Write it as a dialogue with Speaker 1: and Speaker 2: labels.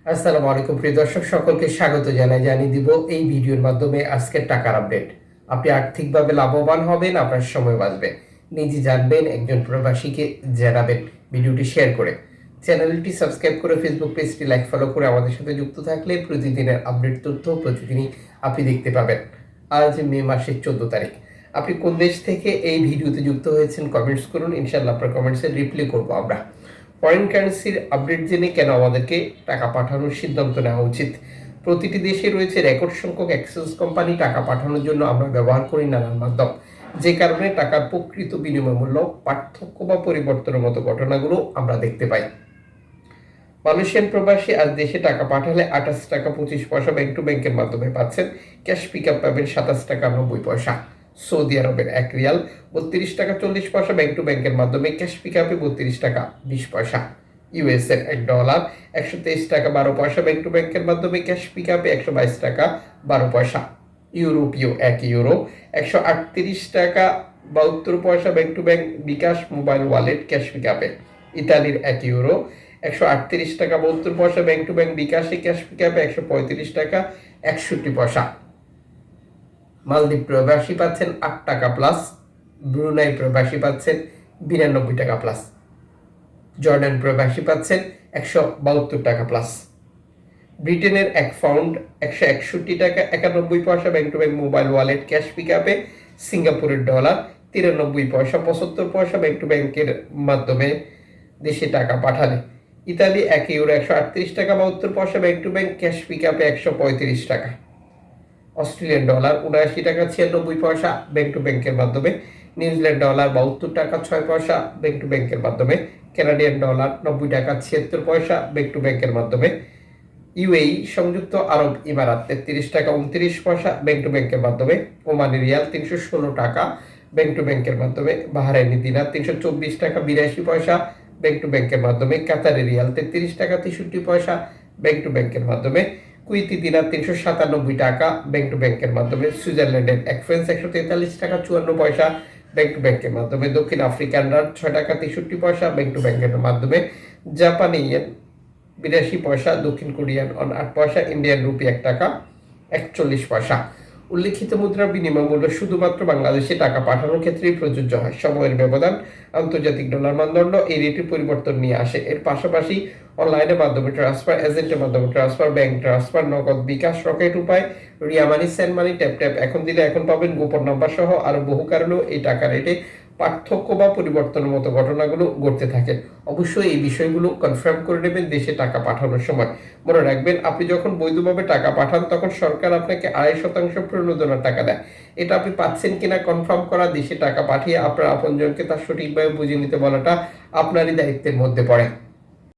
Speaker 1: আসসালামু আলাইকুম প্রিয় দর্শক, সকলকে স্বাগত জানিয়ে দিব এই ভিডিওর মাধ্যমে আজকের টাকার আপডেট। আপনি আর্থিকভাবে লাভবান হবেন, আপনার সময় বাঁচবে, নিজে জানবেন, একজন প্রবাসীকে জানাবেন ভিডিওটি শেয়ার করে। চ্যানেলটি সাবস্ক্রাইব করে ফেসবুক পেজটি লাইক ফলো করে আমাদের সাথে যুক্ত থাকলে প্রতিদিনের আপডেট তথ্য প্রতিদিনই আপনি দেখতে পাবেন। আজ মে মাসের 14 তারিখ। আপনি কোন দেশ থেকে এই ভিডিওতে যুক্ত হয়েছেন কমেন্টস করুন, ইনশাআল্লাহ আপনার কমেন্টসের রিপ্লাই করবো আমরা। ফরেন কারেন্সির আপডেট জেনে কেন আমাদেরকে টাকা পাঠানোর সিদ্ধান্ত নেওয়া উচিত। প্রতিটি দেশে রয়েছে রেকর্ড সংখ্যক এক্সচেঞ্জ কোম্পানি। টাকা পাঠানোর জন্য আমরা ব্যবহার করি নানান মাধ্যম, যে কারণে টাকার প্রকৃত বিনিময় মূল্য, পার্থক্য বা পরিবর্তনের মতো ঘটনাগুলো আমরা দেখতে পাই। মালয়েশিয়ান প্রবাসী আজ দেশে টাকা পাঠালে 28 টাকা 25 পয়সা ব্যাংক টু ব্যাংকের মাধ্যমে পাচ্ছেন। ক্যাশ পিক আপ পাবেন 27 টাকা 90 পয়সা। সৌদি আরবের 1 রিয়াল 32 টাকা 40 পয়সা ব্যাংক টু ব্যাংকের মাধ্যমে, ক্যাশ পিক আপে 32 টাকা 20 পয়সা। ইউএসএর $1 123 টাকা 12 পয়সা ব্যাংক টু ব্যাংকের মাধ্যমে, ক্যাশ পিক আপে 122 টাকা 12 পয়সা। ইউরোপীয় 1 ইউরো 138 টাকা 72 পয়সা bank to bank bKash mobile wallet cash pick আপে। ইতালির 1 ইউরো 138 টাকা 72 পয়সা ব্যাংক টু ব্যাংক বিকাশে, ক্যাশ পিক আপে 135 টাকা 61 পয়সা। মালদ্বীপ প্রবাসী পাচ্ছেন 8 টাকা প্লাস। ব্রুনাই প্রবাসী পাচ্ছেন 92 টাকা প্লাস। জর্ডান প্রবাসী পাচ্ছেন 172 টাকা প্লাস। ব্রিটেনের 1 পাউন্ড 161 টাকা 91 পয়সা bank to bank mobile wallet cash pick আপে। সিঙ্গাপুরের $93 পয়সা 75 পয়সা ব্যাংক টু ব্যাংকের মাধ্যমে দেশে টাকা পাঠালে। ইতালি 1 ইউরো 138 টাকা 72 পয়সা bank to bank, cash pick আপে 135 টাকা। অস্ট্রেলিয়ান ডলার 79 টাকা 96 পয়সা ব্যাংক টু ব্যাংকের মাধ্যমে। নিউজিল্যান্ড ডলার 72 টাকা 6 পয়সা ব্যাংক টু ব্যাংকের মাধ্যমে। কানাডিয়ান ডলার 90 টাকা 76 পয়সা ব্যাংক টু ব্যাংকের মাধ্যমে। ইউএই সংযুক্ত আরব ইমারাত 33 টাকা 29 পয়সা ব্যাংক টু ব্যাংকের মাধ্যমে। ওমানি রিয়াল 316 টাকা ব্যাংক টু ব্যাংকের মাধ্যমে। বাহরাইনি দিনার 324 টাকা 82 পয়সা ব্যাংক টু ব্যাংকের মাধ্যমে। কাতারি রিয়াল 33 টাকা 63 পয়সা ব্যাংক টু ব্যাংকের মাধ্যমে। কুইতি দিনার 397 টাকা ব্যাংক টু ব্যাংকের মাধ্যমে। সুইজারল্যান্ডের 1 ফ্রান্স 143 টাকা 54 পয়সা ব্যাংক টু ব্যাংকের মাধ্যমে। দক্ষিণ আফ্রিকান রান 6 টাকা 63 পয়সা ব্যাংক টু ব্যাংকের মাধ্যমে। জাপানি ইয়েন 82 পয়সা, দক্ষিণ কোরিয়ান অন 8 পয়সা, ইন্ডিয়ান রুপি 1 টাকা 41 পয়সা। উল্লিখিত মুদ্রার বিনিময় মূল্য শুধুমাত্র বাংলাদেশে টাকা পাঠানোর ক্ষেত্রেই প্রযোজ্য হয়। সময়ের ব্যবধান, আন্তর্জাতিক ডলার মানদণ্ড এই রেটের পরিবর্তন নিয়ে আসে। এর পাশাপাশি অনলাইনের মাধ্যমে ট্রান্সফার, এজেন্টের মাধ্যমে ট্রান্সফার, ব্যাংক ট্রান্সফার, নগদ, বিকাশ, রকেট উপায়, রিয়া মানি, সেন্ড মানি, ট্যাপ ট্যাপ এখন দিলে এখন পাবেন, গোপন নাম্বার সহ আরও বহু কারণেও এই টাকা রেটে পার্থক্য বা পরিবর্তনের মতো ঘটনাগুলো ঘটতে থাকে। অবশ্যই এই বিষয়গুলো কনফার্ম করে নেবেন দেশে টাকা পাঠানোর সময়। মনে রাখবেন, আপনি যখন বৈধভাবে টাকা পাঠান তখন সরকার আপনাকে 2.5% প্রণোদনার টাকা দেয়। এটা আপনি পাচ্ছেন কিনা কনফার্ম করা, দেশে টাকা পাঠিয়ে আপনার আপনজনকে তার সঠিকভাবে বুঝে নিতে বলাটা আপনারই দায়িত্বের মধ্যে পড়ে।